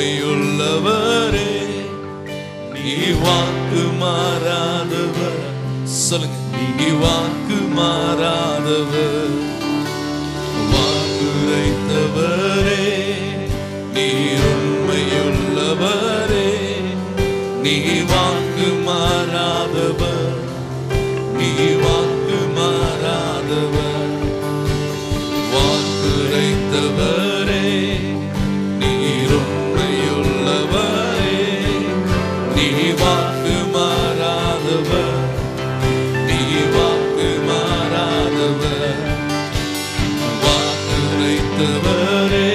உண்மையுள்ளவரே, நீ வாக்கு மாறாதவர். சொல்லுங்க, நீ வாக்கு மாறாதவர். வாக்குரைத்தவரே, நீ உண்மையுள்ளவரே, நீ வாக்கு மாறாதவர். நீ வாக்கு மாறாதவர். வாக்குரைத்தவரே, நீ உண்மையுள்ளவரே, நீ வாக்கு மாறாதவர். நீ வாக்கு மாறாதவர். வாக்குரைத்தவரே,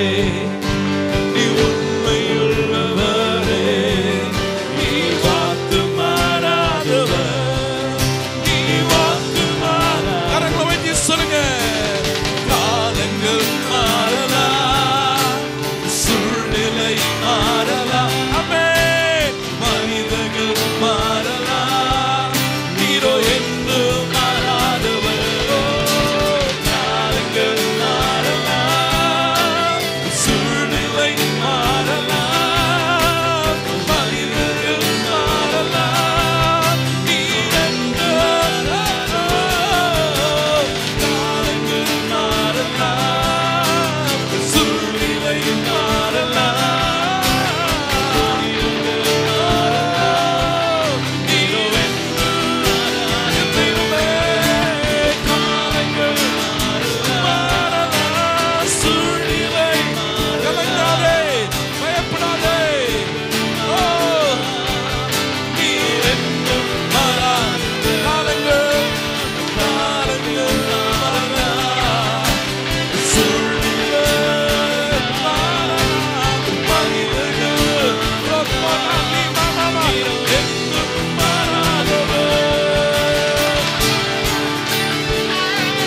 நீ உண்மையுள்ளவரே, நீ வாக்கு மாறாதவர். நீ வாக்கு மாறாதவர். கரங்களை வைத்து சொல்லுங்க. காலங்கள் மாறலாம், சூழ்நிலை மாறலாம், ஆமென். மனிதர்கள் மாறலாம், நீரோ என்று மாறாதவர். காலங்கள் மாறலாம், சூழ்நிலை மாறலாம், மனிதர்கள் மாறலாம், நீர் என்று காலங்கள் மாறலாம், சூழ்நிலை மாறலாம், மனிதர்கள் மாறலாம், நீரோ என்று மாறாதவரே. காலங்கள் மாறலாம், சூழ்நிலை கலங்காதே, பயப்படாதே. ஓ, நீர் என்று மாறாத காலங்கள் மாறலாம், சூழ்நிலை மாறலாம், மனிதர்கள் என்று மாறாதவர்.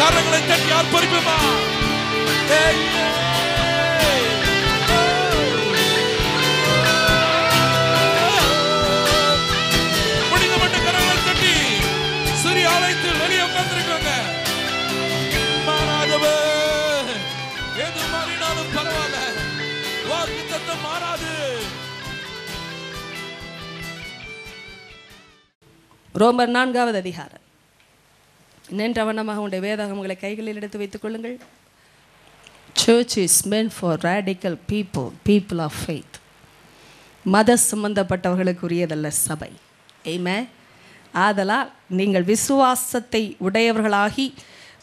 கரங்களை தட்டி ஆர்ப்பரிப்போமா? முடிந்தமட்ட கரங்களை தட்டி சிறிய ஆலயத்தில் வெளியே உட்கார்ந்திருக்காங்க. மாறாதவர், எது மாறினாலும் பரவாயில்ல, வாக்குத்தத்தம் மாறாது. ரோமர் 4வது அதிகாரம். நின்ற வண்ணமாக உடைய வேதாகமங்களை கைகளில் எடுத்து வைத்துக் கொள்ளுங்கள். Church is meant for radical people, people of faith. மத சம்பந்தப்பட்டவர்களுக்குரியதல்ல சபை. ஆமென். ஆதலால் நீங்கள் விசுவாசத்தை உடையவர்களாகி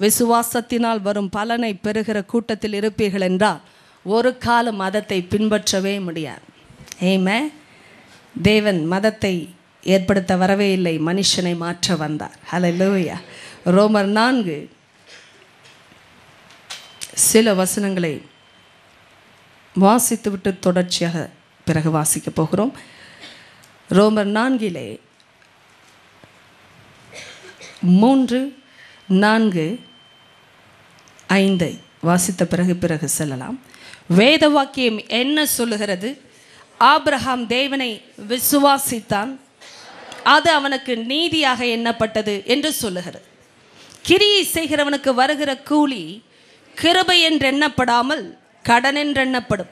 விசுவாசத்தினால் வரும் பலனை பெறுகிற கூட்டத்தில் இருப்பீர்கள் என்றால் ஒரு கால மதத்தை பின்பற்றவே முடியாது. ஆமென். தேவன் மதத்தை ஏற்படுத்த வரவே இல்லை, மனுஷனை மாற்ற வந்தார். ஹல்லேலூயா. ரோமர் 4 சில வசனங்களை வாசித்துவிட்டு தொடர்ச்சியாக பிறகு வாசிக்க போகிறோம். ரோமர் 4 3, 4, 5 வாசித்த பிறகு செல்லலாம். வேத வாக்கியம் என்ன சொல்லுகிறது? ஆபிரகாம் தேவனை விசுவாசித்தான், அது அவனுக்கு நீதியாக எண்ணப்பட்டது என்று சொல்லுகிறது. கிரியை செய்கிறவனுக்கு வருகிற கூலி கிருபை என்று எண்ணப்படாமல் கடன் என்று எண்ணப்படும்.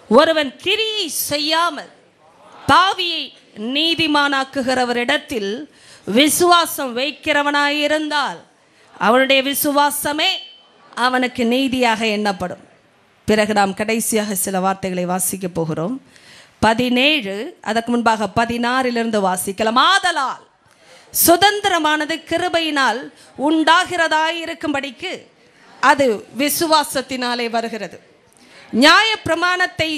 ஒருவன் கிரியை செய்யாமல் பாவியை நீதிமானாக்குகிறவரிடத்தில் விசுவாசம் வைக்கிறவனாயிருந்தால் அவனுடைய விசுவாசமே அவனுக்கு நீதியாக எண்ணப்படும். பிறகு நாம் கடைசியாக சில வார்த்தைகளை வாசிக்க போகிறோம். 17, அதற்கு முன்பாக 16 வாசிக்கலாம். ஆதலால் சுதந்திரமானது கிருபையினால் உண்டாகிறதாயிருக்கும்படிக்கு அது விசுவாசத்தினாலே வருகிறது. நியாய பிரமாணத்தை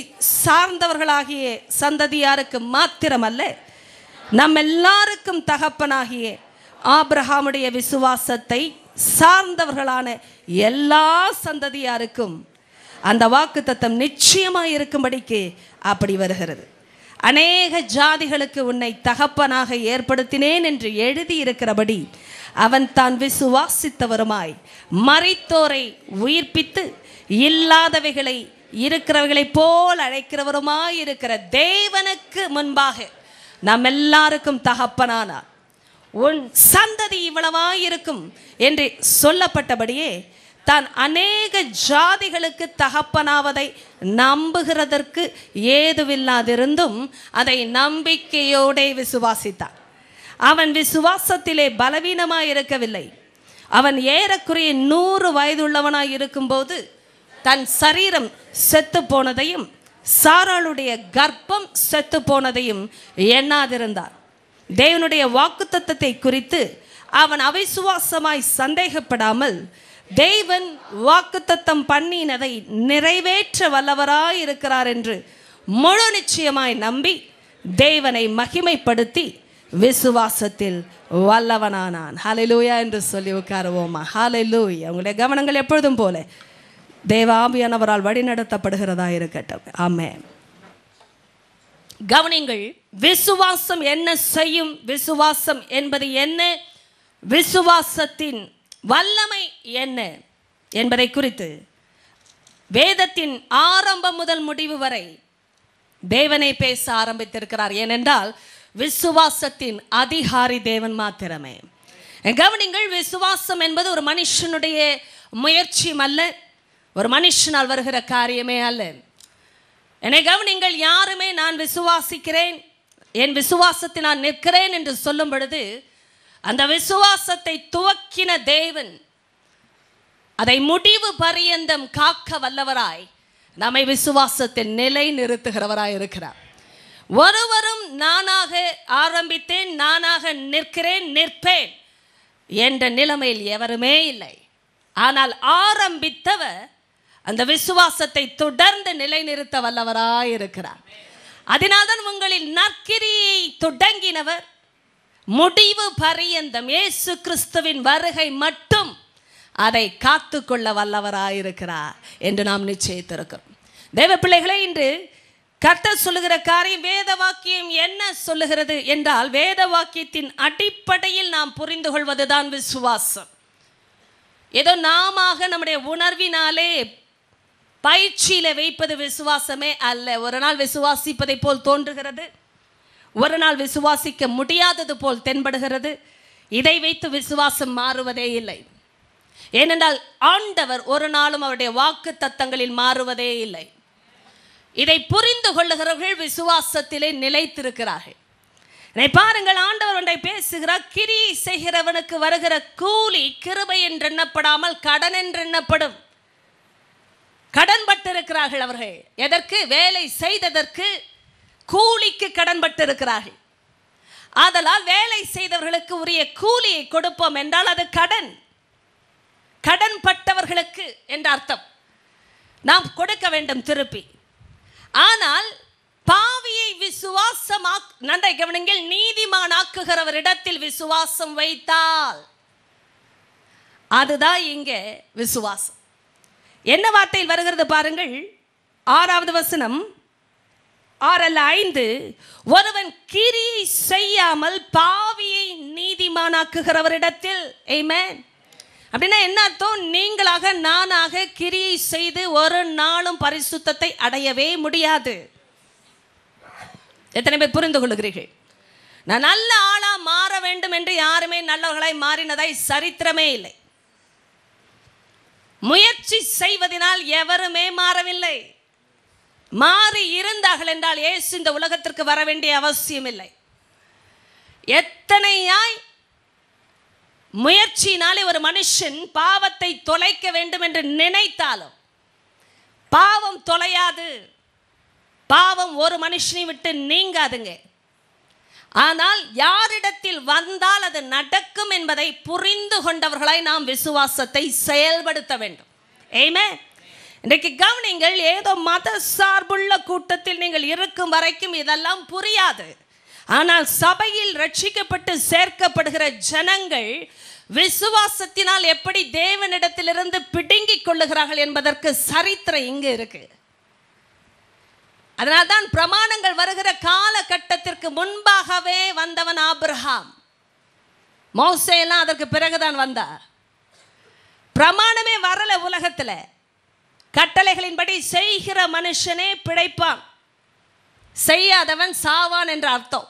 சார்ந்தவர்களாகிய சந்ததியாருக்கு மாத்திரமல்ல, நம் எல்லாருக்கும் தகப்பனாகிய ஆபிரகாமுடைய விசுவாசத்தை சார்ந்தவர்களான எல்லா சந்ததியாருக்கும் அந்த வாக்குத்தத்தம் நிச்சயமாக இருக்கும்படிக்கு அப்படி வருகிறது. அநேக ஜாதிகளுக்கு உன்னை தகப்பனாக ஏற்படுத்தினேன் என்று எழுதியிருக்கிறபடி அவன் தான் விசுவாசித்தவருமாய் மரித்தோரை உயிர்ப்பித்து இல்லாதவைகளை இருக்கிறவைகளைப் போல் அழைக்கிறவருமாய் இருக்கிற தேவனுக்கு முன்பாக நாம் எல்லாருக்கும் தகப்பனானார். உன் சந்ததி இவ்வளவாயிருக்கும் என்று சொல்லப்பட்டபடியே தான் அநேக ஜாதிகளுக்கு தகப்பனாவதை நம்புகிறதற்கு ஏதுவில்லாதிருந்தும் அதை நம்பிக்கையோடு விசுவாசித்தான். அவன் விசுவாசத்திலே பலவீனமாய் இருக்கவில்லை. அவன் ஏறக்குறைய 100 வயதுள்ளவனாய் இருக்கும்போது தன் சரீரம் செத்து போனதையும் சாராளுடைய கர்ப்பம் செத்து போனதையும் எண்ணாதிருந்தான். தேவனுடைய வாக்குத்தத்தத்தை குறித்து அவன் அவிசுவாசமாய் சந்தேகப்படாமல் தேவன் வாக்குத்தத்தம் பண்ணினதை நிறைவேற்ற வல்லவராய் இருக்கிறார் என்று முழு நிச்சயமாய் நம்பி தேவனை மகிமைப்படுத்தி விசுவாசத்தில் வல்லவனானான். ஹல்லேலூயா என்று சொல்லி உட்காருவோமா? ஹல்லேலூயா. உங்களுடைய கவனங்கள் எப்பொழுதும் போல தேவ ஆவியானவரால் வழிநடத்தப்படுகிறதா இருக்கட்டும். ஆமென். கவனிங்கள், விசுவாசம் என்ன செய்யும்? விசுவாசம் என்பது என்ன? விசுவாசத்தின் வல்லமை என்ன என்பதை குறித்து வேதத்தின் ஆரம்பம் முதல் முடிவு வரை தேவனை பேச ஆரம்பித்திருக்கிறார். ஏனென்றால் விசுவாசத்தின் அதிகாரி தேவன் மாத்திரமே. கவனிங்கள், விசுவாசம் என்பது ஒரு மனுஷனுடைய முயற்சியும் அல்ல, ஒரு மனுஷனால் வருகிற காரியமே அல்ல. என்னை கவனிங்கள், யாருமே நான் விசுவாசிக்கிறேன், என் விசுவாசத்தில் நான் நிற்கிறேன் என்று சொல்லும் பொழுது அந்த விசுவாசத்தை துவக்கின தேவன் அதை முடிவு பரியந்தம் காக்க வல்லவராய் நம்மை விசுவாசத்தில் நிலை நிறுத்துகிறவராய் இருக்கிறார். ஒருவரும் நானாக ஆரம்பித்தேன், நானாக நிற்கிறேன், நிற்பேன் என்ற நிலைமையில் எவருமே இல்லை. ஆனால் ஆரம்பித்தவர் அந்த விசுவாசத்தை தொடர்ந்து நிலைநிறுத்த வல்லவராய் இருக்கிறார். அதனால்தான் உங்களில் நற்கிரியை தொடங்கினவர் முடிவு பரியந்தம் இயேசு கிறிஸ்துவின் வருகை மட்டும் அதை காத்து கொள்ள வல்லவராயிருக்கிறார் என்று நாம் நிச்சயித்திருக்கிறோம். தேவ பிள்ளைகளே, இன்று கர்த்தர் சொல்லுகிற காரியம் வேத வாக்கியம் என்ன சொல்லுகிறது என்றால், வேத வாக்கியத்தின் அடிப்படையில் நாம் புரிந்து கொள்வதுதான் விசுவாசம். ஏதோ நாம நம்முடைய உணர்வினாலே பயிற்சியில வைப்பது விசுவாசமே அல்ல. ஒரு நாள் விசுவாசிப்பதை போல் தோன்றுகிறது, ஒரு நாள் விசுவாசிக்க முடியாதது போல் தென்படுகிறது. இதை வைத்து விசுவாசம் மாறுவதே இல்லை. ஏனென்றால் ஆண்டவர் ஒரு நாளும் அவருடைய வாக்கு தத்தங்களில் மாறுவதே இல்லை. இதை புரிந்து கொள்ளுகிறவர்கள் விசுவாசத்திலே நிலைத்திருக்கிறார்கள். பாருங்கள், ஆண்டவர் ஒன்றை பேசுகிறார். கிரியை செய்கிறவனுக்கு வருகிற கூலி கிருபை என்று எண்ணப்படாமல் கடன் என்று எண்ணப்படும். கடன்பட்டிருக்கிறார்கள் அவர்கள். எதற்கு? வேலை செய்ததற்கு கூலிக்கு கடன்பட்டிருக்கிறார்கள். ஆதலால் வேலை செய்தவர்களுக்கு உரிய கூலியை கொடுப்போம் என்றால் அது கடன், கடன்பட்டவர்களுக்கு என்ற அர்த்தம். நாம் கொடுக்க வேண்டும் திருப்பி. ஆனால் பாவியை நன்றை கவனிங்கள், நீதிமானாக்குகிறவரிடத்தில் விசுவாசம் வைத்தால் அதுதான் இங்கே விசுவாசம். என்ன வார்த்தையில் வருகிறது பாருங்கள், 6வது வசனம், 6:5. ஒருவன் கிரியை செய்யாமல் பாவியை நீதிமானாக்குகிறவரிடத்தில். ஆமென். அப்படின்னா என்ன அர்த்தம்? நீங்களாக நானாக கிரியை செய்து ஒரு நாளும் பரிசுத்தத்தை அடையவே முடியாது. எத்தனை பேர் புரிந்து கொள்ளுகிறீர்கள்? நான் நல்ல ஆளா மாற வேண்டும் என்று யாருமே நல்லவர்களாய் மாறினதாய் சரித்திரமே இல்லை. முயற்சி செய்வதனால் எவருமே மாறவில்லை. மாறி இருந்தார்கள் என்றால் இயேசு இந்த உலகத்திற்கு வர வேண்டிய அவசியம் இல்லை. எத்தனையாய் முயற்சியினாலே ஒரு மனுஷன் பாவத்தை தொலைக்க வேண்டும் என்று நினைத்தாலும் பாவம் தொலையாது. பாவம் ஒரு மனுஷனை விட்டு நீங்காதுங்க. ஆனால் யாரிடத்தில் வந்தால் அது நடக்கும் என்பதை புரிந்து கொண்டவர்களாய் நாம் விசுவாசத்தை செயல்படுத்த வேண்டும். ஆமென். இன்றைக்கு கவனிங்கள், ஏதோ மத சார்புள்ள கூட்டத்தில் நீங்கள் இருக்கும் வரைக்கும் இதெல்லாம் புரியாது. ஆனால் சபையில் ரட்சிக்கப்பட்டு சேர்க்கப்படுகிற ஜனங்கள் விசுவாசத்தினால் எப்படி தேவனிடத்திலிருந்து பிடுங்கிக் கொள்ளுகிறார்கள் என்பதற்கு சரித்திரம் இங்கு இருக்கு. அதனால்தான் பிரமாணங்கள் வருகிற காலகட்டத்திற்கு முன்பாகவே வந்தவன் ஆபிரகாம். மோசே எல்லாம் அதற்கு பிறகுதான் வந்தார். பிரமாணமே வரல உலகத்துல. கட்டளைகளின்படி செய்கிற மனுஷனே பிழைப்பான், செய்யாதவன் சாவான் என்ற அர்த்தம்.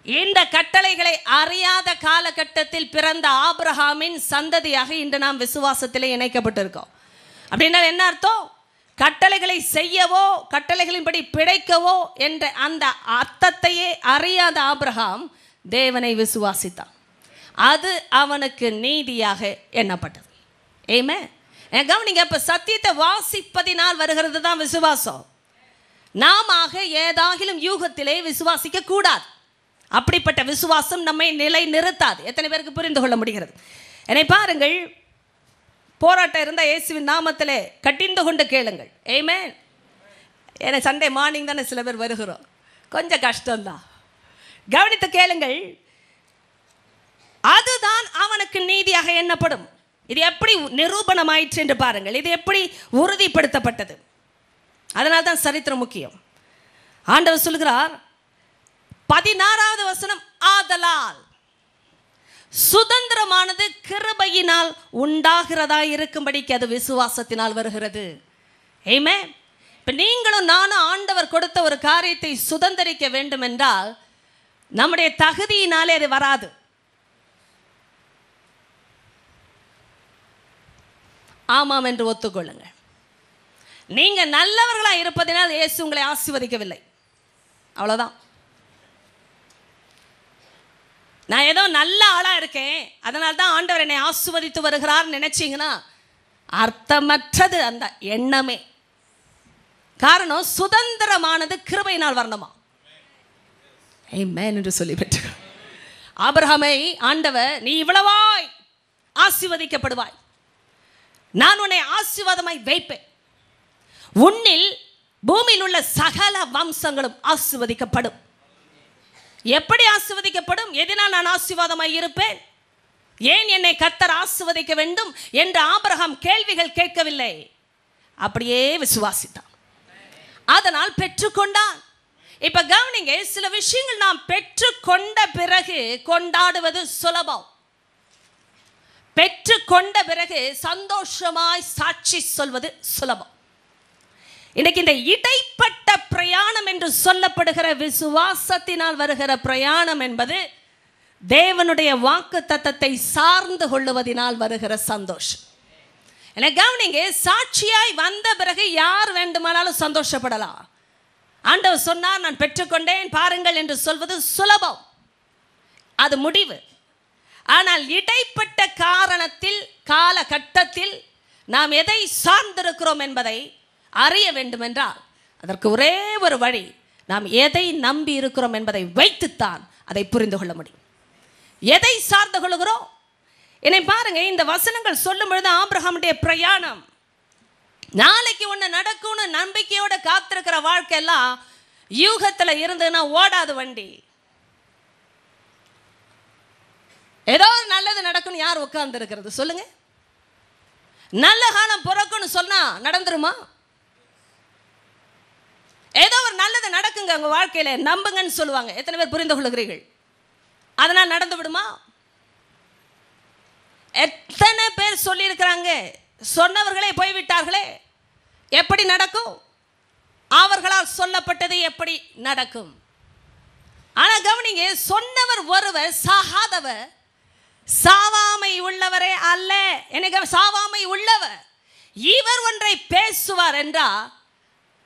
இந்த கட்டளைகளை அறியாத காலகட்டத்தில் பிறந்த ஆபிரகாமின் சந்ததியாக இன்று நாம் விசுவாசத்திலே இணைக்கப்பட்டிருக்கோம். அப்படின்னா என்ன அர்த்தம்? கட்டளைகளை செய்யவோ கட்டளைகளின்படி பிழைக்கவோ என்ற அந்த அர்த்தத்தையே அறியாத ஆபிரகாம் தேவனை விசுவாசித்தான். அது அவனுக்கு நீதியாக எண்ணப்பட்டது. ஆமென். கவனிங்க, இப்ப சத்தியத்தை வாசிப்பதினால் வருகிறது தான் விசுவாசம். நாம ஏதாகிலும் யூகத்திலே விசுவாசிக்க கூடாது. அப்படிப்பட்ட விசுவாசம் நம்மை நிலை நிறுத்தாது. எத்தனை பேருக்கு புரிந்து கொள்ள முடிகிறது? என்னை பாருங்கள், போராட்டம் இருந்தால் இயேசுவின் நாமத்திலே கட்டிந்து கொண்டு கேளுங்கள். ஆமென். ஏன்னா சண்டே மார்னிங் தானே சில பேர் வருகிறோம், கொஞ்சம் கஷ்டம்தான். கவனித்து கேளுங்கள், அதுதான் அவனுக்கு நீதியாக எண்ணப்படும். இது எப்படி நிரூபணமாயிற்று என்று பாருங்கள். இது எப்படி உறுதிப்படுத்தப்பட்டது? அதனால தான் சரித்திரம் முக்கியம். ஆண்டவர் சொல்கிறார், 16வது வசனம், ஆதலால் சுதந்திரமானது கிருபையினால் உண்டாகிறதா இருக்கும்படிக்கு அது விசுவாசத்தினால் வருகிறது. ஆமென். இப்போ நீங்களும் நானும் ஆண்டவர் கொடுத்த ஒரு காரியத்தை சுதந்திரிக்க வேண்டும் என்றால் நம்முடைய தகுதியினாலே அது வராது. ஆமாம் என்று ஒத்துக்கொள்ளுங்கள். நீங்கள் நல்லவர்களாக இருப்பதினால் இயேசு உங்களை ஆசீர்வதிக்கவில்லை, அவ்வளோதான். நான் ஏதோ நல்ல ஆளாக இருக்கேன் அதனால தான் ஆண்டவர் என்னை ஆசீர்வதித்து வருகிறார்னு நினைச்சிங்கன்னா அர்த்தமற்றது அந்த எண்ணமே. காரணம், சுதந்திரமானது கிருபையினால் வரணுமா. ஆமென் என்று சொல்லி பெற்று ஆபிரகாமை ஆண்டவர், நீ இவ்வளவாய் ஆசீர்வதிக்கப்படுவாய், நான் உன்னை ஆசீர்வாதமாய் வைப்பேன், உன்னில் பூமியில் உள்ள சகல வம்சங்களும் ஆசீர்வதிக்கப்படும். எப்படி ஆசீர்வதிக்கப்படும்? எதனால் நான் ஆசீர்வாதமாய் இருப்பேன்? ஏன் என்னை கர்த்தர் ஆசீர்வதிக்க வேண்டும் என்று ஆபிரகாம் கேள்விகள் கேட்கவில்லை, அப்படியே விசுவாசித்தான், அதனால் பெற்றுக்கொண்டான். இப்ப கவனிங்க, சில விஷயங்கள் நாம் பெற்றுக்கொண்ட பிறகு கொண்டாடுவது சுலபம். பெற்றுக்கொண்ட பிறகு சந்தோஷமாய் சாட்சி சொல்வது சுலபம். இன்னைக்கு இந்த இடைப்பட்ட பிரயாணம் என்று சொல்லப்படுகிற விசுவாசத்தினால் வருகிற பிரயாணம் என்பது தேவனுடைய வாக்கு தத்தத்தை சார்ந்து கொள்ளுவதனால் வருகிற சந்தோஷம். எனக்கு கவனிங்க, சாட்சியாய் வந்த பிறகு யார் வேண்டுமானாலும் சந்தோஷப்படலாம். ஆண்டவர் சொன்னார், நான் பெற்றுக்கொண்டேன் பாருங்கள் என்று சொல்வது சுலபம், அது முடிவு. ஆனால் இடைப்பட்ட காரணத்தில் காலகட்டத்தில் நாம் எதை சார்ந்திருக்கிறோம் என்பதை அறிய வேண்டும் என்றால் அதற்கு ஒரே ஒரு வழி, நாம் எதை நம்பி இருக்கிறோம் என்பதை வைத்துத்தான் அதை புரிந்து கொள்ள முடியும். எதை சார்ந்து கொள்கிறோம்? என்னை பாருங்க, இந்த வசனங்கள் சொல்லும் பொழுது ஆபிரகாமுடைய பிரயாணம், நாளைக்கு ஒன்று நடக்கும்னு நம்பிக்கையோட காத்திருக்கிற வாழ்க்கை எல்லாம் யூகத்தில் இருந்ததுன்னா ஓடாது வண்டி. ஏதோ ஒரு நல்லது நடக்கும்னு யார் உட்கார்ந்து இருக்கிறது சொல்லுங்க? நல்ல காலம் பிறக்கும்னு சொன்னா நடந்துருமா? ஏதோ ஒரு நல்லது நடக்குங்க உங்க வாழ்க்கையில, நம்புங்கன்னு சொல்லுவாங்க. எத்தனை பேர் புரிந்து கொள்கிறீர்கள்? அதனால் நடந்து விடுமா? எத்தனை பேர் சொல்லி இருக்கிறாங்க, சொன்னவர்களே போய்விட்டார்களே, எப்படி நடக்கும்? அவர்களால் சொல்லப்பட்டது எப்படி நடக்கும்? ஆனா கவனிங்க, சொன்னவர் ஒருவர், சாகாதவர், சாவாமை உள்ளவரே அல்ல. எனக்கு சாவாமை உள்ளவர், இவர் ஒன்றை பேசுவார் என்றால்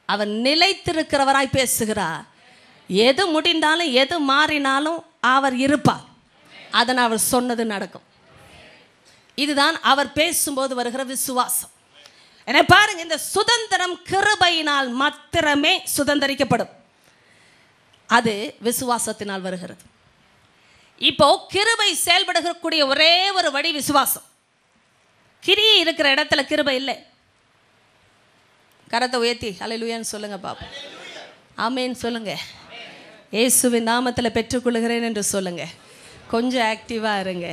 அவர் நிலைத்திருக்கிறவராய் பேசுகிறார். எது முடிந்தாலும் எது மாறினாலும் அவர் இருப்பார், அதனால் அவர் சொன்னது நடக்கும். இதுதான் அவர் பேசும்போது வருகிற விசுவாசம். என பாருங்க, இந்த சுதந்திரம் கிருபையினால் மாத்திரமே சுதந்திரிக்கப்படும், அது விசுவாசத்தினால் வருகிறது. இப்போ கிருபை செயல்படக்கூடிய ஒரே ஒரு வழி விசுவாசம். கிரியை இருக்கிற இடத்துல கிருபை இல்லை. கரத்தை உயர்த்தி அல்லேலூயான்னு சொல்லுங்க பாப்பா. ஆமேன் சொல்லுங்க. இயேசுவின் நாமத்தில் பெற்றுக்கொள்கிறேன் என்று சொல்லுங்க. கொஞ்சம் ஆக்டிவாக இருங்க.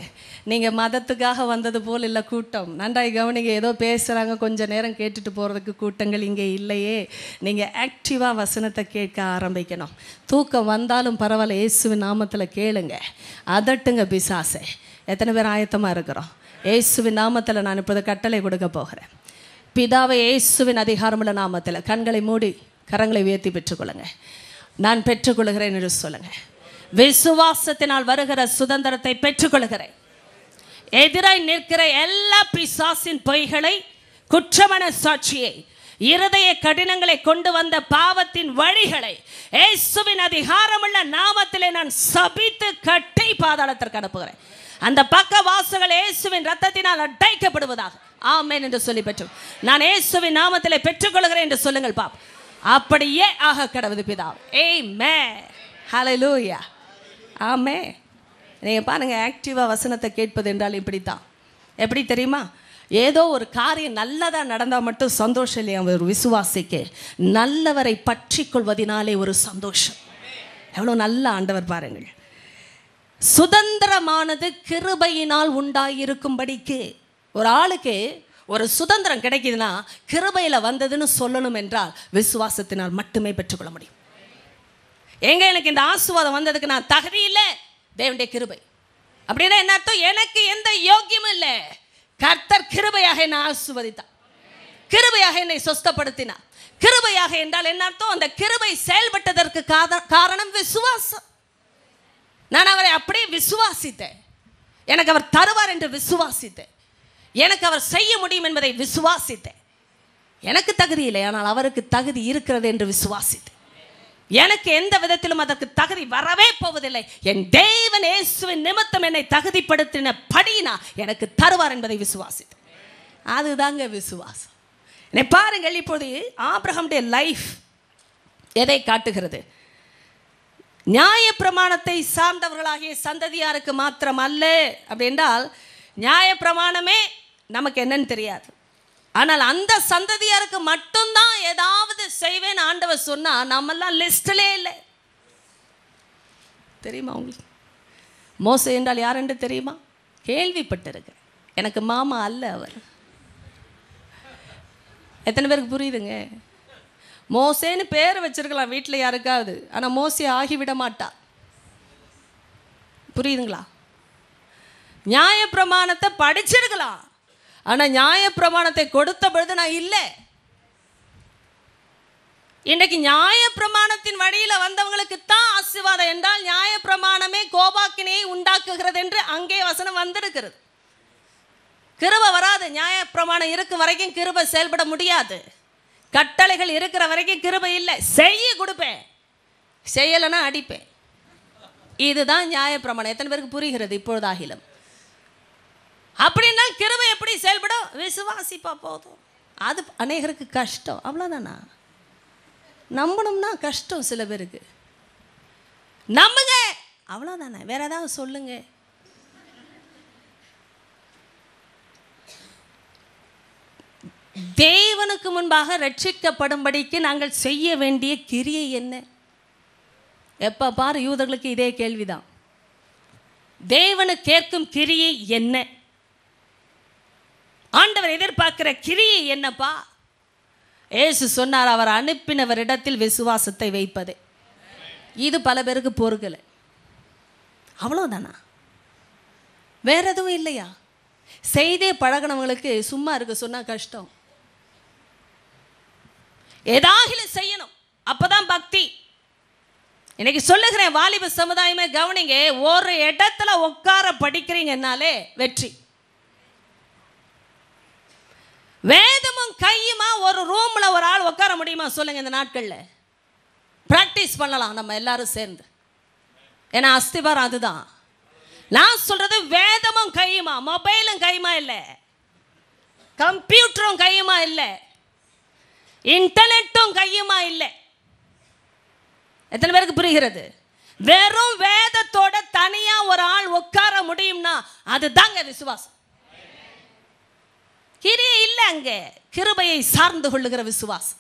நீங்கள் மதத்துக்காக வந்தது போல் இல்லை கூட்டம். நன்றாய் கவனிங்க, ஏதோ பேசுகிறாங்க கொஞ்சம் நேரம் கேட்டுட்டு போகிறதுக்கு கூட்டங்கள் இங்கே இல்லையே. நீங்கள் ஆக்டிவாக வசனத்தை கேட்க ஆரம்பிக்கணும். தூக்கம் வந்தாலும் பரவாயில்ல, இயேசுவின் நாமத்தில் கேளுங்க, அதட்டுங்க பிசாசை. எத்தனை பேர் ஆயத்தமாக இருக்கிறோம்? இயேசுவின் நாமத்தில் நான் இப்போது கட்டளை கொடுக்க போகிறேன். பிதாவை இயேசுவின் அதிகாரமுள்ள நாமத்தில் கண்களை மூடி கரங்களை உயர்த்தி பெற்றுக்கொள்ளுங்க. நான் பெற்றுக்கொள்கிறேன் என்று சொல்லுங்கள். விசுவாசத்தினால் வருகிற சுதந்திரத்தை பெற்றுக்கொள்கிறேன். எதிராய் நிற்கிற எல்லா பிசாசின் பொய்களை, குற்றமான சாட்சியை, இருதய கடினங்களை கொண்டு வந்த பாவத்தின் வழிகளை இயேசுவின் அதிகாரமுள்ள நாமத்திலே நான் சபித்து கட்டி பாதாளத்திற்கு அனுப்புகிறேன். அந்த பக்க வாசல்கள் இயேசுவின் ரத்தத்தினால் அடைக்கப்படுவதாக. ஆமென் என்று சொல்லி பெற்று நான் இயேசுவின் நாமத்திலே பெற்றுக்கொள்கிறேன் என்று சொல்லுங்கள் பாப். அப்படியே ஆக கடவுது பிதாவே. ஆமென். ஹல்லேலூயா. ஆமென். நீங்கள் பாருங்கள், ஆக்டிவாக வசனத்தை கேட்பது என்றால் இப்படித்தான். எப்படி தெரியுமா? ஏதோ ஒரு காரியம் நல்லதாக நடந்தால் மட்டும் சந்தோஷம் இல்லையா ஒரு விசுவாசிக்கு. நல்லவரை பற்றி கொள்வதினாலே ஒரு சந்தோஷம். எவ்வளோ நல்ல ஆண்டவர் பாருங்கள். சுதந்திரமானது கிருபையினால் உண்டாயிருக்கும்படிக்கு. ஒரு ஆளுக்கு ஒரு சுதந்திரம் கிடைக்குதுன்னா கிருபையில் வந்ததுன்னு சொல்லணும் என்றால் விசுவாசத்தினால் மட்டுமே பெற்றுக்கொள்ள முடியும். எங்க எனக்கு இந்த ஆசீர்வாதம் வந்ததுக்கு நான் தகுதி இல்லை, தேவனுடைய கிருபை. அப்படின்னா என்ன அர்த்தம்? எனக்கு எந்த யோக்கியமும் இல்லை, கர்த்தர் கிருபையாக என்னை ஆசீர்வதித்தார், கிருபையாக என்னை சொஸ்தப்படுத்தினார். கிருபையாக என்றால் என்ன அர்த்தம்? அந்த கிருபை செயல்பட்டதற்கு காரணம் விசுவாசம். நான் அவரை அப்படியே விசுவாசித்தேன். எனக்கு அவர் தருவார் என்று விசுவாசித்தேன். எனக்கு அவர் செய்ய முடியும் என்பதை விசுவாசித்தேன். எனக்கு தகுதி இல்லை, ஆனால் அவருக்கு தகுதி இருக்கிறது என்று விசுவாசித்தேன். எனக்கு எந்த விதத்திலும் அதற்கு தகுதி வரவே போவதில்லை. என் தேவன் இயேசுவின் நிமித்தம் என்னை தகுதிப்படுத்தின படினா எனக்கு தருவார் என்பதை விசுவாசித்தேன். அதுதாங்க விசுவாசம். என்னை பாருங்கள், இப்போது ஆபிரகாமுடைய லைஃப் எதை காட்டுகிறது? நியாயப்பிரமாணத்தை சார்ந்தவர்களாகிய சந்ததியாருக்கு மாத்திரம் அல்ல. அப்படி என்றால் நியாயப்பிரமாணமே நமக்கு என்னன்னு தெரியாது, ஆனால் அந்த சந்ததியாருக்கு மட்டும்தான் ஏதாவது செய்வேன் ஆண்டவர் சொன்னா நம்மெல்லாம் லிஸ்ட்லே இல்லை. தெரியுமா உங்களுக்கு மோசே என்றால் யார் என்று தெரியுமா? கேள்விப்பட்டிருக்கேன். எனக்கு மாமா அல்ல அவர். எத்தனை பேருக்கு புரியுதுங்க? மோசேன்னு பேர் வச்சிருக்கலாம் வீட்டில் யாருக்காவது, ஆனால் மோசே ஆகிவிட மாட்டார். புரியுதுங்களா? நியாயப்பிரமாணத்தை படிச்சிருக்கலாம், ஆனால் நியாயப்பிரமாணத்தை கொடுத்த பொழுது நான் இல்லை. இன்றைக்கு நியாயப்பிரமாணத்தின் வழியில் வந்தவங்களுக்கு தான் ஆசீர்வாதம் என்றால் நியாயப்பிரமாணமே கோபாக்கினையை உண்டாக்குகிறது என்று அங்கே வசனம் வந்திருக்கிறது. கிருபை வராது. நியாயப்பிரமாணம் இருக்கும் வரைக்கும் கிருபை செயல்பட முடியாது. கட்டளைகள் இருக்கிற வரைக்கும் கிருபை இல்லை. செய்ய கொடுப்பேன், செய்யலைன்னா அடிப்பேன். இதுதான் நியாயப்பிரமாணம். எத்தனை பேருக்கு புரிகிறது இப்பொழுதாகிலும்? அப்படின்னா கிருபை எப்படி செயல்படும்? விசுவாசிப்பா போதும். அது அநேகருக்கு கஷ்டம், அவ்வளோதானா? நம்பணும்னா கஷ்டம் சில பேருக்கு. நம்புங்க, அவ்வளோதானே. வேற ஏதாவது சொல்லுங்க. தேவனுக்கு முன்பாக ரட்சிக்கப்படும்படிக்கு நாங்கள் செய்ய வேண்டிய கிரியை என்ன? எப்போ பாரு யூதர்களுக்கு இதே கேள்விதான். தேவனுக்கு கேட்கும் கிரியை என்ன? ஆண்டவர் எதிர்பார்க்கிற கிரியை என்னப்பா? இயேசு சொன்னார், அவர் அனுப்பினவரிடத்தில் விசுவாசத்தை வைப்பது. இது பல பேருக்கு பொறுக்கலை. அவ்வளோதானா? வேற எதுவும் இல்லையா? செய்தே பழகினவங்களுக்கு சும்மா இருக்க சொன்னா கஷ்டம். ஏதாகிலும் செய்யணும், அப்பதான் பக்தி. இன்னைக்கு சொல்லுகிறேன், வாலிப சமுதாயமே கவனிங்க. ஒரு இடத்துல உட்கார படிக்கிறீங்கன்னாலே வெற்றி. வேதமும் கையுமா ஒரு ரூம்ல ஒரு ஆள் உட்கார முடியுமா சொல்லுங்க? இந்த நாட்கள்ல பிராக்டிஸ் பண்ணலாம் நம்ம எல்லாரும் சேர்ந்து. ஏன்னா அஸ்திபாரம் அதுதான். நான் சொல்றது வேதமும் கையுமா, மொபைலும் கையுமா இல்லை, கம்ப்யூட்டரும் கையுமா இல்லை, இன்டர்நெட்டும் கையுமா இல்லை. எத்தனை பேருக்கு புரிகிறது? வெறும் வேதத்தோட தனியா ஒரு ஆள் உட்கார முடியும்னா அதுதாங்க விசுவாசம். கிரியை இல்லை, அங்க கிருபையை சார்ந்து கொள்ளுகிற விசுவாசம்.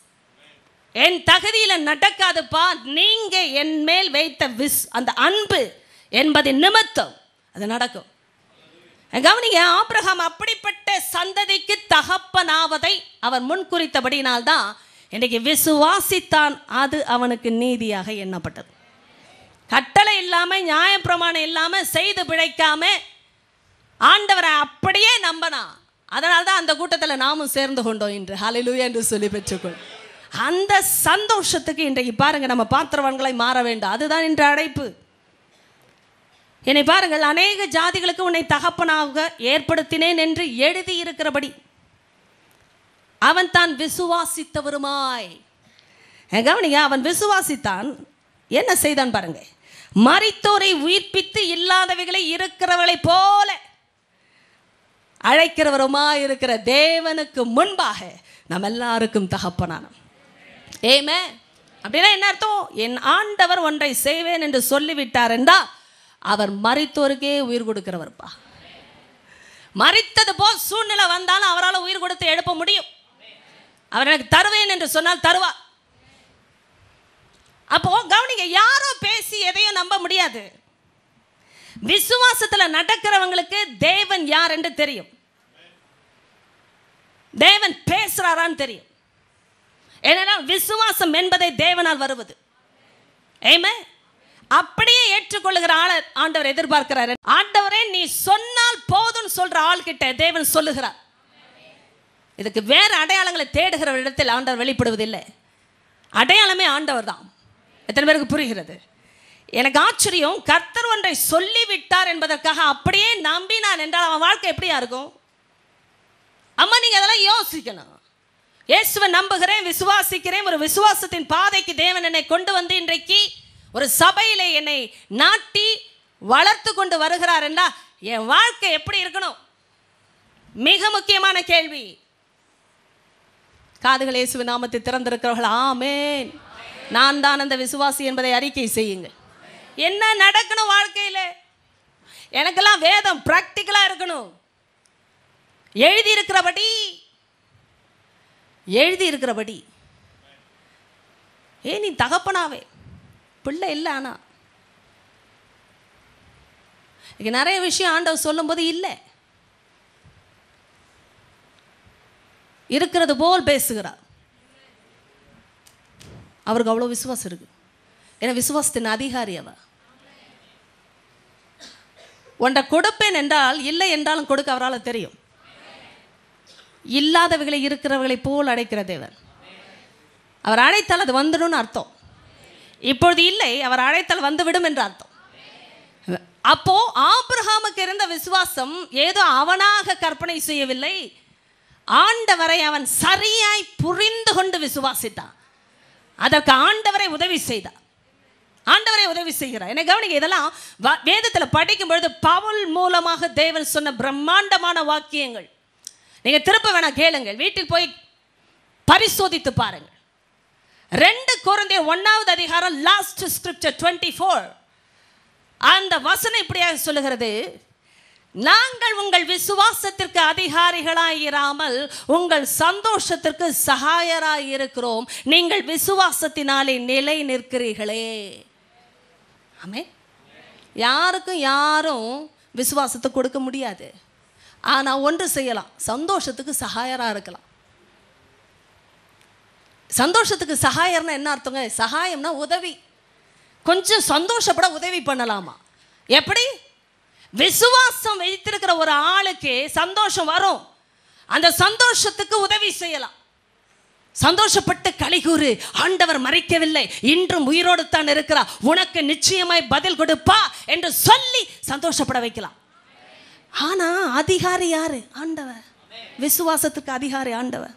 என் தகுதியில நடக்காதுப்பா, நீங்க என் மேல் வைத்த அந்த அன்பு என்பதின் நிமித்தம் அது நடக்கும். கவனிங்க, ஆபிரகாம் அப்படிப்பட்ட சந்ததிக்கு தகப்பனாவதை அவர் முன்குறித்தபடினால்தான் இன்னைக்கு விசுவாசித்தான், அது அவனுக்கு நீதியாக எண்ணப்பட்டது. கட்டளை இல்லாம நியாயப்பிரமாணம் இல்லாம செய்து பிழைக்காம ஆண்டவரை அப்படியே நம்பனா. அதனால்தான் அந்த கூட்டத்தில் நாமும் சேர்ந்து கொண்டோம் இன்று. ஹல்லேலூயா என்று சொல்லி பெற்றுக்கொள். அந்த சந்தோஷத்துக்கு இன்றைக்கு பாருங்க, நம்ம பாத்திரவான்களை மாற வேண்டும். அதுதான் இன்று அழைப்பு. என்னை பாருங்கள், அநேக ஜாதிகளுக்கு உன்னை தகப்பனாக ஏற்படுத்தினேன் என்று எழுதியிருக்கிறபடி அவன் தான் விசுவாசித்தவருமாய். கவனிங்க, அவன் விசுவாசித்தான். என்ன செய்தான் பாருங்க, மரித்தோரை உயிர்ப்பித்து இல்லாதவைகளை இருக்கிறவர்களை போல அழைக்கிறவருமாய் இருக்கிற தேவனுக்கு முன்பாக நம்ம எல்லாருக்கும் தகப்பனான. ஏமே அப்படின்னா என்ன அர்த்தம்? என் ஆண்டவர் ஒன்றை செய்வேன் என்று சொல்லிவிட்டார் என்றால் அவர் மரித்தோருக்கே உயிர் கொடுக்கிறவர்ப்பா. மரித்தது போல் சூழ்நிலை வந்தாலும் அவரால் உயிர் கொடுத்து எழுப்ப முடியும். அவர் எனக்கு தருவேன் என்று சொன்னால் தருவார். அப்போ கவனிங்க, யாரோ பேசி எதையும் நம்ப முடியாது. விசுவாசத்தில் நடக்கிறவங்களுக்கு தேவன் யார் என்று தெரியும், தேவன் பேசுறாரான்னு தெரியும். ஏனென்றால் விசுவாசம் என்பதை தேவனால் வருவது. ஆமென். அப்படியே ஏற்றுக்கொள்ளுகிற ஆளை ஆண்டவர் எதிர்பார்க்கிறார். ஆண்டவரே நீ சொன்னால் போதும் சொல்ற ஆள் கிட்ட தேவன் சொல்லுகிறார். இதுக்கு வேற அடையாளங்களை தேடுகிற இடத்தில் ஆண்டவர் வெளிப்படுவதில்லை. அடையாளமே ஆண்டவர் தான். எத்தனை பேருக்கு புரிகிறது? எனக்கு ஆச்சரியம், கர்த்தர் ஒன்றை சொல்லிவிட்டார் என்பதற்காக அப்படியே நம்பினான் என்றால் அவன் வாழ்க்கை எப்படியா இருக்கும்? அம்மா நீங்க அதெல்லாம் யோசிக்கணும். இயேசுவை நம்புகிறேன், விசுவாசிக்கிறேன், ஒரு விசுவாசத்தின் பாதைக்கு தேவன் என்னை கொண்டு வந்து இன்றைக்கு ஒரு சபையிலே என்னை நாட்டி வளர்த்து கொண்டு வருகிறார் என்றால் என் வாழ்க்கை எப்படி இருக்கணும்? மிக முக்கியமான கேள்வி. காதுகள் இயேசுவின் நாமத்தை திறந்திருக்கிறவர்கள் ஆமென், நான் தான் அந்த விசுவாசி என்பதை அறிக்கை செய்யுங்கள். என்ன நடக்கணும் வாழ்க்கையில்? எனக்கெல்லாம் வேதம் பிராக்டிக்கலாக இருக்கணும். எழுதி இருக்கிறபடி ஏன் நீ தகப்பனாவே பிள்ளை இல்லை. ஆனால் இங்கே நிறைய விஷயம் ஆண்டவர் சொல்லும்போது இல்லை, இருக்கிறது போல் பேசுகிறார். அவருக்கு அவ்வளோ விசுவாசம் இருக்கு. ஏன்னா விசுவாசத்தின் அதிகாரி அவ. ஒன்றை கொடுப்பேன் என்றால் இல்லை என்றாலும் கொடுக்க அவரால் தெரியும். இல்லாதவைகளை இருக்கிறவர்களை போல் அழைக்கிற தேவன். அவர் அழைத்தால் அது வந்துடும் அர்த்தம். இப்பொழுது இல்லை, அவர் அழைத்தால் வந்துவிடும் என்று அர்த்தம். அப்போ ஆபிரகாமுக்கு இருந்த விசுவாசம் ஏதோ அவனாக கற்பனை செய்யவில்லை, ஆண்டவரை அவன் சரியாய் புரிந்து கொண்டு விசுவாசித்தான். அதற்கு ஆண்டவரை உதவி செய்தார். ஆண்டவரை உதவி செய்கிறார். என்ன கவனிங்க, இதெல்லாம் வேதத்தில் படிக்கும் பொழுது பவுல் மூலமாக தேவன் சொன்ன பிரம்மாண்டமான வாக்கியங்கள். நீங்க திருப்ப வேணா கேளுங்கள், வீட்டில் போய் பரிசோதித்து பாருங்கள். 2 கொரிந்தியர் 1வது அதிகாரம் லாஸ்ட் ஸ்கிரிப்சர் 24 அந்த வசனம் இப்படியாக சொல்லுகிறது, நாங்கள் உங்கள் விசுவாசத்திற்கு அதிகாரிகளாயிராமல் உங்கள் சந்தோஷத்திற்கு சகாயராய் இருக்கிறோம். நீங்கள் விசுவாசத்தினாலே நிலை நிற்கிறீர்களே. ஆமென். யாருக்கும் யாரும் விசுவாசத்தை கொடுக்க முடியாது. ஆனால் ஒன்று செய்யலாம், சந்தோஷத்துக்கு சகாயராக இருக்கலாம். சந்தோஷத்துக்கு சகாயர்னா என்ன அர்த்தங்க? சகாயம்னா உதவி. கொஞ்சம் சந்தோஷப்பட உதவி பண்ணலாமா? எப்படி? விசுவாசம் வைத்திருக்கிற ஒரு ஆளுக்கு சந்தோஷம் வரும், அந்த சந்தோஷத்துக்கு உதவி செய்யலாம். சந்தோஷப்பட்டு களிகூறு, ஆண்டவர் மறைக்கவில்லை, இன்றும் உயிரோடு தான் இருக்கிறார், உனக்கு நிச்சயமாய் பதில் கொடுப்பா என்று சொல்லி சந்தோஷப்பட வைக்கலாம். ஆனா அதிகாரி யாரு? ஆண்டவர். விசுவாசத்துக்கு அதிகாரி ஆண்டவர்.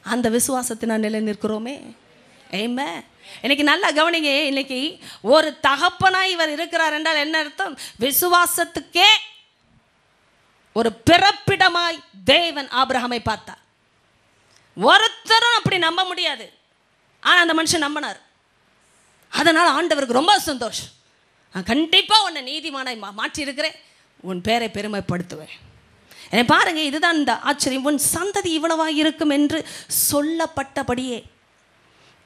அந்த விசுவாசத்தினால் நிலை நிற்கிறோமே. ஆமென். இன்னைக்கு நல்லா கவனிங்க, இன்னைக்கு ஒரு தகப்பனாய் இவர் இருக்கிறார் என்றால் என்ன அர்த்தம்? விசுவாசத்துக்கே ஒரு பிறப்பிடமாய் தேவன் ஆபிரகாமை பார்த்தார். ஒருத்தரும் அப்படி நம்ப முடியாது, ஆனால் அந்த மனுஷன் நம்பினார். அதனால் ஆண்டவருக்கு ரொம்ப சந்தோஷம். நான் கண்டிப்பாக உன்னை நீதிமானாய் மாற்றி இருக்கிறேன், உன் பேரை பெருமைப்படுத்துவேன். என்னை பாருங்க, இதுதான் இந்த ஆச்சரியம். உன் சந்ததி இவ்வளவாக இருக்கும் என்று சொல்லப்பட்டபடியே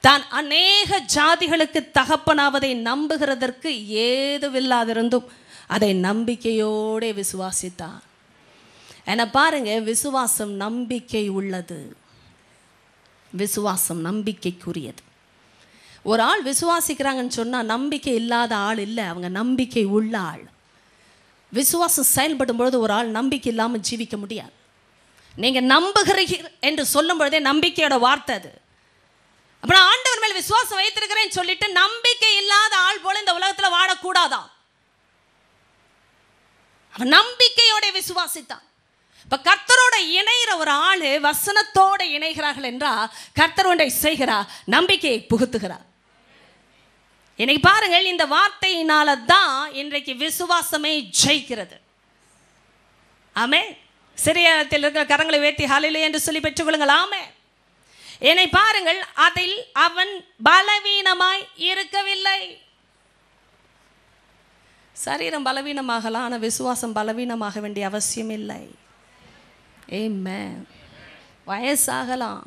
தான் அநேக ஜாதிகளுக்கு தகப்பனாவதை நம்புகிறதற்கு ஏதுவில்லாதிருந்தும் அதை நம்பிக்கையோடு விசுவாசித்தான். என்னை பாருங்க, விசுவாசம் நம்பிக்கை உள்ளது. விசுவாசம் நம்பிக்கைக்குரியது. ஒரு ஆள் விசுவாசிக்கிறாங்கன்னு சொன்னால் நம்பிக்கை இல்லாத ஆள் இல்லை, அவங்க நம்பிக்கை உள்ள ஆள். விசுவாசம் செயல்படும் பொழுது ஒரு ஆள் நம்பிக்கை இல்லாமல் ஜீவிக்க முடியாது. நீங்கள் நம்புகிறீர்கள் என்று சொல்லும் பொழுதே நம்பிக்கையோட வார்த்தை அது. அப்புறம் ஆண்டவர் மேல் விசுவாசம் வைத்திருக்கிறேன்னு சொல்லிட்டு நம்பிக்கை இல்லாத ஆள் போல இந்த உலகத்தில் வாழக்கூடாதான். அவன் நம்பிக்கையோட விசுவாசித்தான். இப்போ கர்த்தரோட இணைகிற ஒரு ஆள் வசனத்தோடு இணைகிறார்கள் என்றால் கர்த்தர் ஒன்றை செய்கிறார், நம்பிக்கையை புகுத்துகிறார். இன்னைக்கு பாருங்கள், இந்த வார்த்தையினால தான் இன்றைக்கு விசுவாசமே ஜெயிக்கிறது. ஆமென். சிறியத்தில் இருக்கிற கரங்களை உயர்த்தி ஹல்லேலூயா என்று சொல்லி பெற்றுக்கொள்ளுங்கள். ஆமென். என்னை பாருங்கள், அதில் அவன் பலவீனமாய் இருக்கவில்லை. சரீரம் பலவீனமாகலாம், ஆனால் விசுவாசம் பலவீனமாக வேண்டிய அவசியம் இல்லை. ஆமென். வயசாகலாம்,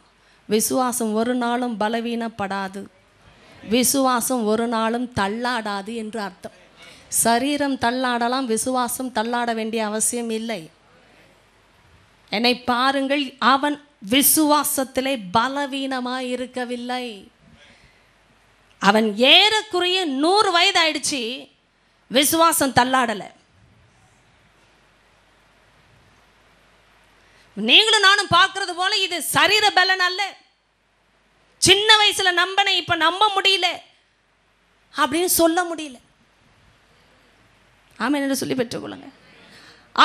விசுவாசம் ஒரு நாளும் பலவீனப்படாது, விசுவாசம் ஒரு நாளும் தள்ளாடாது என்று அர்த்தம். சரீரம் தள்ளாடலாம், விசுவாசம் தள்ளாட வேண்டிய அவசியம் இல்லை. என்னை பாருங்கள், அவன் விசுவாசத்திலே பலவீனமாய் இருக்கவில்லை. அவன் ஏறக்குறைய 100 வயது ஆயிடுச்சு, விசுவாசம் தள்ளாடலை. நீங்களும் நானும் பார்க்கறது போல இது சரீர பலன் அல்ல. சின்ன வயசுல நம்பனை இப்ப நம்ப முடியல அப்படின்னு சொல்ல முடியல. ஆமென் என்று சொல்லி பெற்றுக்கொள்ளுங்க.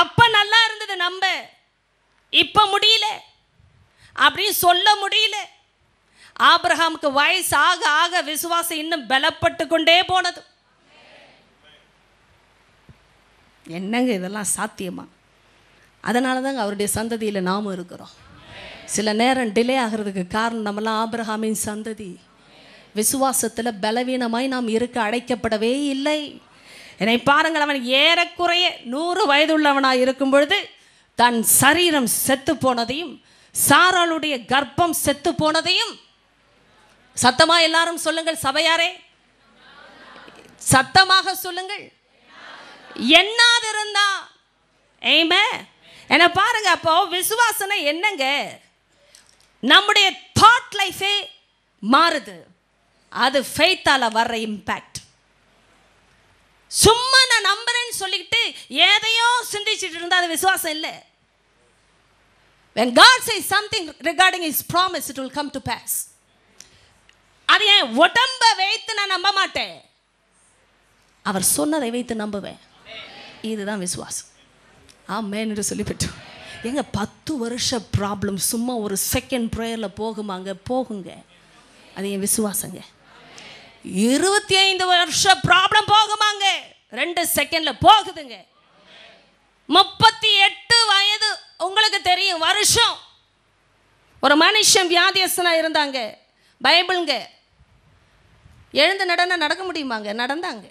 அப்ப நல்லா இருந்தது நம்ப, இப்ப முடியல அப்படின்னு சொல்ல முடியல. ஆபிரகாமுக்கு வயசு ஆக ஆக விசுவாசம் இன்னும் பலப்பட்டு கொண்டே போனது. என்னங்க இதெல்லாம் சாத்தியமா? அதனால தாங்க அவருடைய சந்ததியில் நாமும் இருக்கிறோம். சில நேரம் டிலே ஆகிறதுக்கு காரணம் நம்மளாம் ஆபிரகாமின் சந்ததி. விசுவாசத்தில் பலவீனமாய் நாம் இருக்க அழைக்கப்படவே இல்லை. என்னை பாருங்கள், அவன் ஏறக்குறைய 100 வயதுள்ளவனாக இருக்கும் பொழுது தன் சரீரம் செத்து போனதையும் சாராளுடைய கர்ப்பம் செத்து போனதையும், சத்தமா எல்லாரும் சொல்லுங்கள், சபையாரே சத்தமாக சொல்லுங்கள், எண்ணாதிருந்தா. ஆமென். என்ன பாருங்க, அப்போ விசுவாசனை என்னங்க, நம்முடைய தாட் லைஃபே மாறுது. அது ஃபெய்த்தால வர்ற இம்பேக்ட். சும்மா நான் நம்புறேன்னு சொல்லிக்கிட்டு எதையோ சிந்திச்சுட்டு இருந்தா அது விசுவாசம் இல்லை. When God says something regarding his promise, it will come to pass. அது ஏன் உடம்ப வைத்து நான் நம்ப மாட்டேன், அவர் சொன்னதை வைத்து நம்புவேன். இதுதான் விசுவாசம். ஆமென் என்று சொல்லி பெற்றோம். எங்க 10 வருஷ ப்ராப்ளம் சும்மா ஒரு செகண்ட் ப்ரேயரில் போகுமாங்க? போகுங்க. அது என் விசுவாசங்க. 25 வருஷ ப்ராப்ளம் போகுமாங்க? 2 செகண்டில் போகுதுங்க. 38 வயது உங்களுக்கு தெரியும் வருஷம் ஒரு மனுஷன் வியாதியஸ்தனாக இருந்தாங்க. பைபிளுங்க. எழுந்து நடக்க முடியுமாங்க? நடந்தாங்க.